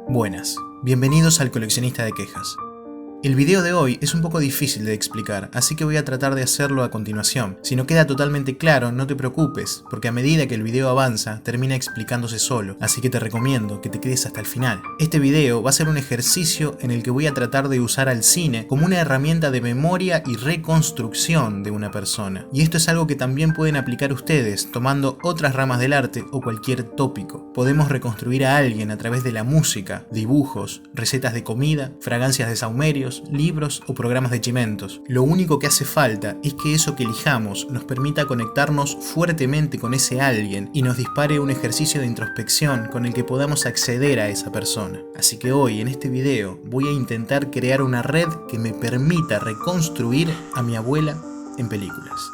Buenas, bienvenidos al Coleccionista de Quejas. El video de hoy es un poco difícil de explicar, así que voy a tratar de hacerlo a continuación. Si no queda totalmente claro, no te preocupes, porque a medida que el video avanza, termina explicándose solo, así que te recomiendo que te quedes hasta el final. Este video va a ser un ejercicio en el que voy a tratar de usar al cine como una herramienta de memoria y reconstrucción de una persona. Y esto es algo que también pueden aplicar ustedes, tomando otras ramas del arte o cualquier tópico. Podemos reconstruir a alguien a través de la música, dibujos, recetas de comida, fragancias de sahumerios, libros o programas de chimentos. Lo único que hace falta es que eso que elijamos nos permita conectarnos fuertemente con ese alguien y nos dispare un ejercicio de introspección con el que podamos acceder a esa persona. Así que hoy en este video voy a intentar crear una red que me permita reconstruir a mi abuela en películas.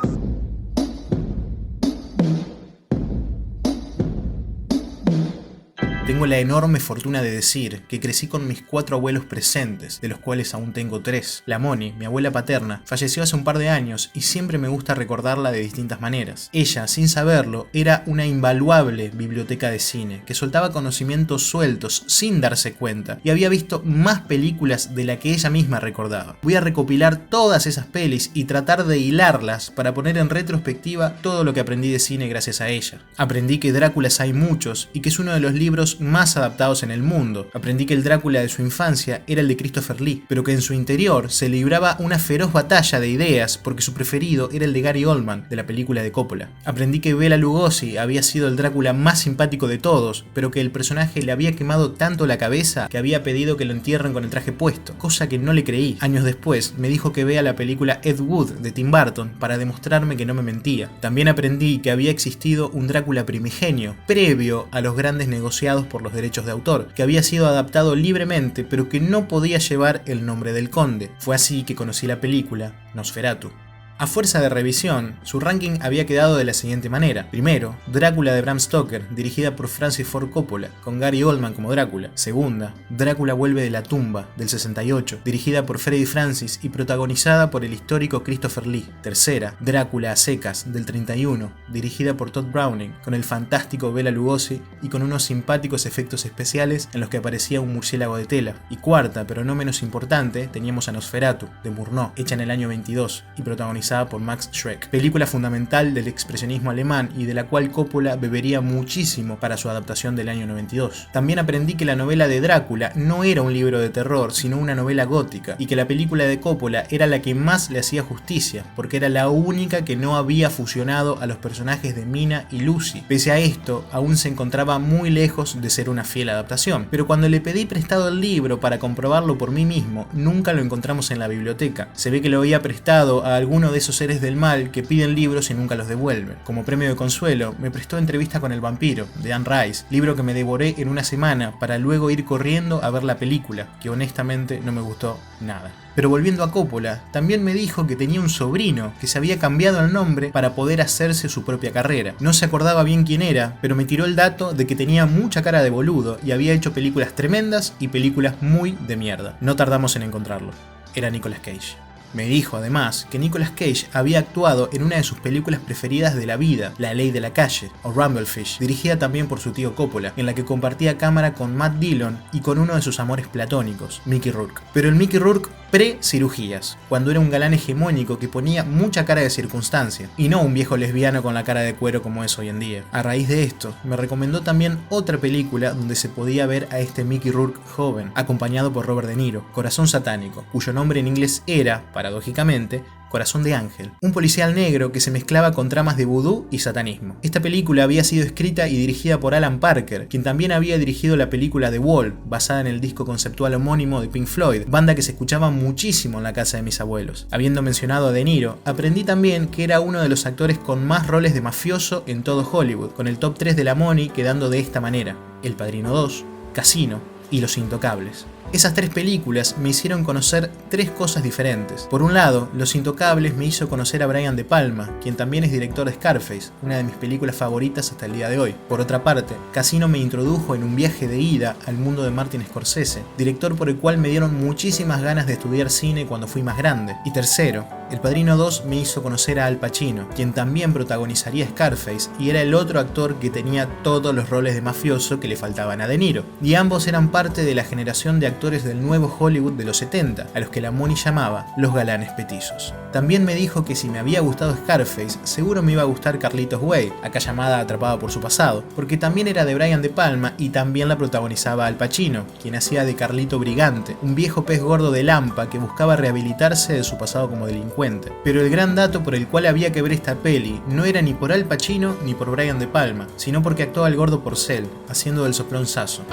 Tengo la enorme fortuna de decir que crecí con mis 4 abuelos presentes, de los cuales aún tengo 3. La Moni, mi abuela paterna, falleció hace un par de años y siempre me gusta recordarla de distintas maneras. Ella, sin saberlo, era una invaluable biblioteca de cine, que soltaba conocimientos sueltos sin darse cuenta, y había visto más películas de la que ella misma recordaba. Voy a recopilar todas esas pelis y tratar de hilarlas para poner en retrospectiva todo lo que aprendí de cine gracias a ella. Aprendí que Dráculas hay muchos y que es uno de los libros más adaptados en el mundo. Aprendí que el Drácula de su infancia era el de Christopher Lee, pero que en su interior se libraba una feroz batalla de ideas porque su preferido era el de Gary Oldman, de la película de Coppola. Aprendí que Bela Lugosi había sido el Drácula más simpático de todos, pero que el personaje le había quemado tanto la cabeza que había pedido que lo entierren con el traje puesto, cosa que no le creí. Años después me dijo que vea la película Ed Wood de Tim Burton para demostrarme que no me mentía. También aprendí que había existido un Drácula primigenio, previo a los grandes negociados por los derechos de autor, que había sido adaptado libremente pero que no podía llevar el nombre del conde. Fue así que conocí la película Nosferatu. A fuerza de revisión, su ranking había quedado de la siguiente manera. Primero, Drácula de Bram Stoker, dirigida por Francis Ford Coppola, con Gary Oldman como Drácula. Segunda, Drácula vuelve de la tumba, del 68, dirigida por Freddie Francis y protagonizada por el histórico Christopher Lee. Tercera, Drácula a secas, del 31, dirigida por Todd Browning, con el fantástico Bela Lugosi y con unos simpáticos efectos especiales en los que aparecía un murciélago de tela. Y cuarta, pero no menos importante, teníamos a Nosferatu, de Murnau, hecha en el año 22 y protagonizada por Max Schreck, película fundamental del expresionismo alemán y de la cual Coppola bebería muchísimo para su adaptación del año 92. También aprendí que la novela de Drácula no era un libro de terror, sino una novela gótica, y que la película de Coppola era la que más le hacía justicia, porque era la única que no había fusionado a los personajes de Mina y Lucy. Pese a esto, aún se encontraba muy lejos de ser una fiel adaptación, pero cuando le pedí prestado el libro para comprobarlo por mí mismo, nunca lo encontramos en la biblioteca. Se ve que lo había prestado a alguno de esos seres del mal que piden libros y nunca los devuelven. Como premio de consuelo, me prestó Entrevista con el vampiro, de Anne Rice, libro que me devoré en una semana para luego ir corriendo a ver la película, que honestamente no me gustó nada. Pero volviendo a Coppola, también me dijo que tenía un sobrino que se había cambiado el nombre para poder hacerse su propia carrera. No se acordaba bien quién era, pero me tiró el dato de que tenía mucha cara de boludo y había hecho películas tremendas y películas muy de mierda. No tardamos en encontrarlo. Era Nicolas Cage. Me dijo además que Nicolas Cage había actuado en una de sus películas preferidas de la vida, La ley de la calle, o Rumblefish, dirigida también por su tío Coppola, en la que compartía cámara con Matt Dillon y con uno de sus amores platónicos, Mickey Rourke. Pero el Mickey Rourke pre-cirugías, cuando era un galán hegemónico que ponía mucha cara de circunstancia, y no un viejo lesbiano con la cara de cuero como es hoy en día. A raíz de esto, me recomendó también otra película donde se podía ver a este Mickey Rourke joven, acompañado por Robert De Niro, Corazón satánico, cuyo nombre en inglés era, paradójicamente, Corazón de Ángel, un policial negro que se mezclaba con tramas de vudú y satanismo. Esta película había sido escrita y dirigida por Alan Parker, quien también había dirigido la película The Wall, basada en el disco conceptual homónimo de Pink Floyd, banda que se escuchaba muchísimo en la casa de mis abuelos. Habiendo mencionado a De Niro, aprendí también que era uno de los actores con más roles de mafioso en todo Hollywood, con el top 3 de la Money quedando de esta manera: El Padrino 2, Casino y Los Intocables. Esas 3 películas me hicieron conocer 3 cosas diferentes. Por un lado, Los Intocables me hizo conocer a Brian De Palma, quien también es director de Scarface, una de mis películas favoritas hasta el día de hoy. Por otra parte, Casino me introdujo en un viaje de ida al mundo de Martin Scorsese, director por el cual me dieron muchísimas ganas de estudiar cine cuando fui más grande. Y tercero, El Padrino 2 me hizo conocer a Al Pacino, quien también protagonizaría Scarface y era el otro actor que tenía todos los roles de mafioso que le faltaban a De Niro. Y ambos eran parte de la generación de actores del nuevo Hollywood de los 70, a los que la Moni llamaba los galanes petizos. También me dijo que si me había gustado Scarface, seguro me iba a gustar Carlitos Way, acá llamada Atrapada por su pasado, porque también era de Brian De Palma y también la protagonizaba Al Pacino, quien hacía de Carlito Brigante, un viejo pez gordo de Lampa que buscaba rehabilitarse de su pasado como delincuente. Pero el gran dato por el cual había que ver esta peli no era ni por Al Pacino ni por Brian De Palma, sino porque actuaba el gordo Porcel, haciendo del soplón Sasso.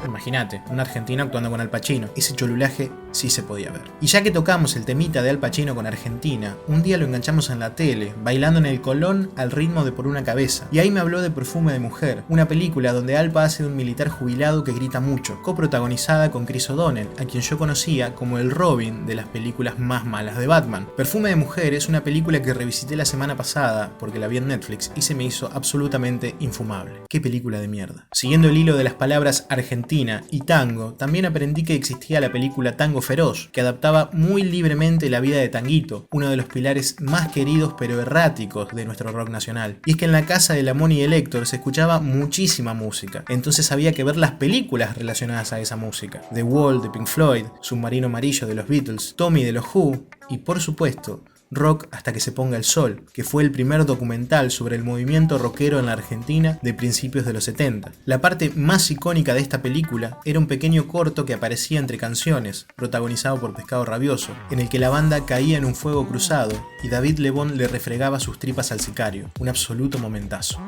Imagínate, un argentino actuando con Al Pacino. Ese cholulaje sí se podía ver. Y ya que tocamos el temita de Al Pacino con Argentina, un día lo enganchamos en la tele, bailando en el Colón al ritmo de Por una cabeza. Y ahí me habló de Perfume de mujer, una película donde Alpa hace de un militar jubilado que grita mucho, coprotagonizada con Chris O'Donnell, a quien yo conocía como el Robin de las películas más malas de Batman. Perfume de mujer es una película que revisité la semana pasada porque la vi en Netflix y se me hizo absolutamente infumable. Qué película de mierda. Siguiendo el hilo de las palabras Argentina y tango, también aprendí que existía la película Tango Feroz, que adaptaba muy libremente la vida de Tanguito, uno de los pilares más queridos pero erráticos de nuestro rock nacional. Y es que en la casa de la Moni y el Héctor se escuchaba muchísima música, entonces había que ver las películas relacionadas a esa música. The Wall de Pink Floyd, Submarino Amarillo de los Beatles, Tommy de los Who y, por supuesto, Rock hasta que se ponga el sol, que fue el primer documental sobre el movimiento rockero en la Argentina de principios de los 70. La parte más icónica de esta película era un pequeño corto que aparecía entre canciones, protagonizado por Pescado Rabioso, en el que la banda caía en un fuego cruzado y David Lebón le refregaba sus tripas al sicario. Un absoluto momentazo.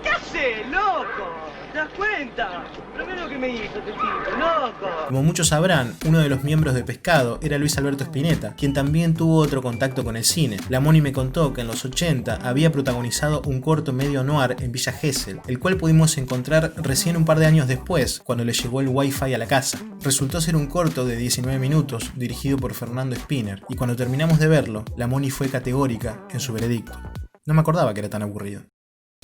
¿Qué haces, loco? ¿Te das cuenta? Pero mira lo que me hizo este tipo, loco. Como muchos sabrán, uno de los miembros de Pescado era Luis Alberto Spinetta, quien también tuvo otro contacto con el cine. La Moni me contó que en los 80 había protagonizado un corto medio noir en Villa Gesell, el cual pudimos encontrar recién un par de años después, cuando le llegó el wifi a la casa. Resultó ser un corto de 19 minutos, dirigido por Fernando Spinner, y cuando terminamos de verlo, la Moni fue categórica en su veredicto. No me acordaba que era tan aburrido.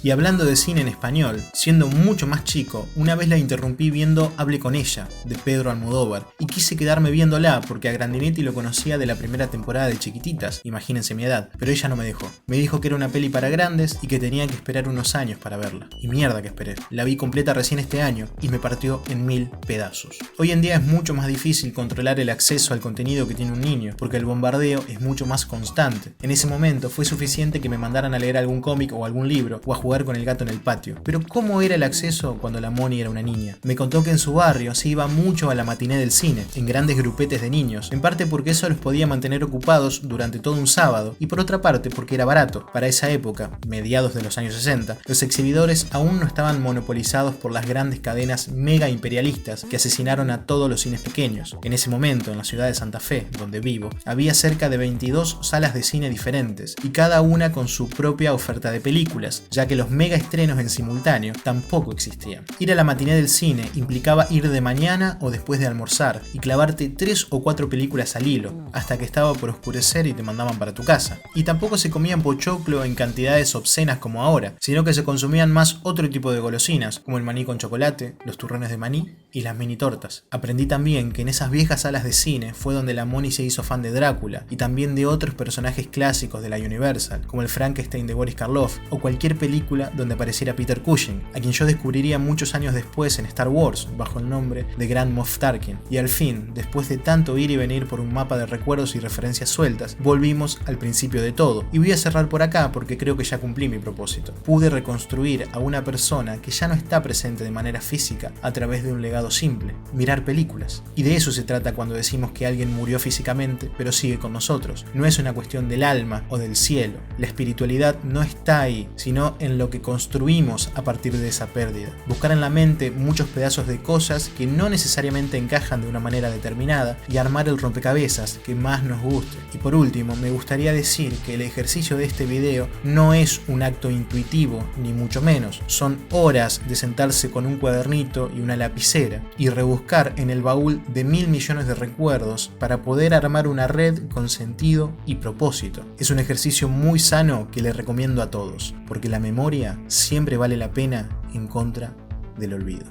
Y hablando de cine en español, siendo mucho más chico, una vez la interrumpí viendo Hable con ella, de Pedro Almodóvar, y quise quedarme viéndola porque a Grandinetti lo conocía de la primera temporada de Chiquititas, imagínense mi edad, pero ella no me dejó. Me dijo que era una peli para grandes y que tenía que esperar unos años para verla. Y mierda que esperé. La vi completa recién este año y me partió en 1000 pedazos. Hoy en día es mucho más difícil controlar el acceso al contenido que tiene un niño, porque el bombardeo es mucho más constante. En ese momento fue suficiente que me mandaran a leer algún cómic o algún libro, o a jugar con el gato en el patio. Pero ¿cómo era el acceso cuando la Moni era una niña? Me contó que en su barrio se iba mucho a la matiné del cine, en grandes grupetes de niños, en parte porque eso los podía mantener ocupados durante todo un sábado, y por otra parte porque era barato. Para esa época, mediados de los años 60, los exhibidores aún no estaban monopolizados por las grandes cadenas mega imperialistas que asesinaron a todos los cines pequeños. En ese momento, en la ciudad de Santa Fe, donde vivo, había cerca de 22 salas de cine diferentes, y cada una con su propia oferta de películas, ya que los mega estrenos en simultáneo tampoco existían. Ir a la matiné del cine implicaba ir de mañana o después de almorzar y clavarte 3 o 4 películas al hilo, hasta que estaba por oscurecer y te mandaban para tu casa. Y tampoco se comían pochoclo en cantidades obscenas como ahora, sino que se consumían más otro tipo de golosinas, como el maní con chocolate, los turrones de maní y las mini tortas. Aprendí también que en esas viejas salas de cine fue donde la Moni se hizo fan de Drácula y también de otros personajes clásicos de la Universal, como el Frankenstein de Boris Karloff o cualquier película donde apareciera Peter Cushing, a quien yo descubriría muchos años después en Star Wars bajo el nombre de Grand Moff Tarkin. Y al fin, después de tanto ir y venir por un mapa de recuerdos y referencias sueltas, volvimos al principio de todo. Y voy a cerrar por acá porque creo que ya cumplí mi propósito. Pude reconstruir a una persona que ya no está presente de manera física a través de un legado simple: mirar películas. Y de eso se trata cuando decimos que alguien murió físicamente pero sigue con nosotros. No es una cuestión del alma o del cielo. La espiritualidad no está ahí, sino en en lo que construimos a partir de esa pérdida. Buscar en la mente muchos pedazos de cosas que no necesariamente encajan de una manera determinada y armar el rompecabezas que más nos guste. Y por último, me gustaría decir que el ejercicio de este video no es un acto intuitivo, ni mucho menos. Son horas de sentarse con un cuadernito y una lapicera y rebuscar en el baúl de 1000 millones de recuerdos para poder armar una red con sentido y propósito. Es un ejercicio muy sano que le recomiendo a todos, porque la memoria siempre vale la pena en contra del olvido.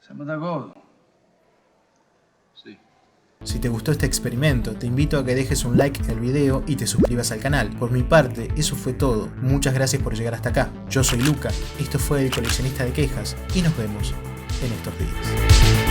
Siamo d'accordo? Sí. Si te gustó este experimento, te invito a que dejes un like al video y te suscribas al canal. Por mi parte, eso fue todo. Muchas gracias por llegar hasta acá. Yo soy Luca, esto fue El Coleccionista de Quejas y nos vemos en estos días.